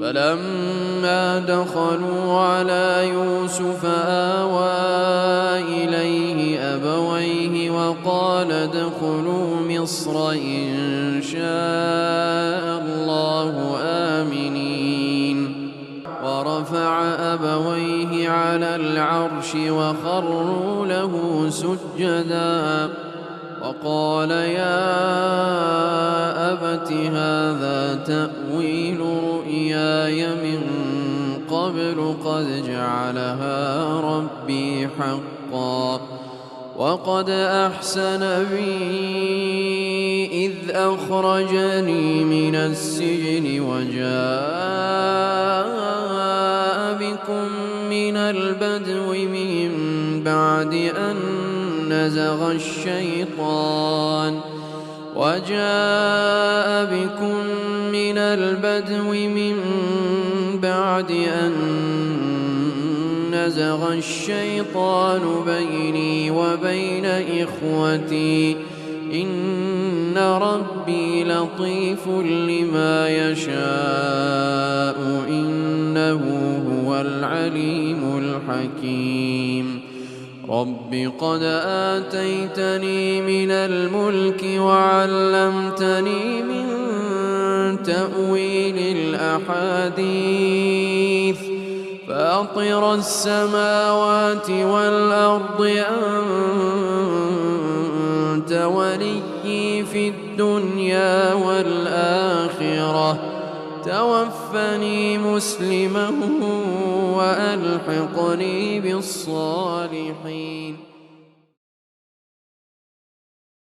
فلما دخلوا على يوسف آوى إليه أبويه وقال ادخلوا مصر إن شاء الله آمنين. ورفع أبويه على العرش وخروا له سجدا وقال يا أبت هذا تأويل رؤياي من قبل قد جعلها ربي حقا وقد أحسن بي إذ أخرجني من السجن وجاء بكم من البدو من بعد أن نزغ الشيطان بيني وبين إخوتي إن ربي لطيف لما يشاء إنه هو العليم الحكيم. رب قد آتيتني من الملك وعلمتني من تأويل الأحاديث فاطر السماوات والأرض أنت وليي في الدنيا والآخرة توفني مسلما وألحقني بالصالحين.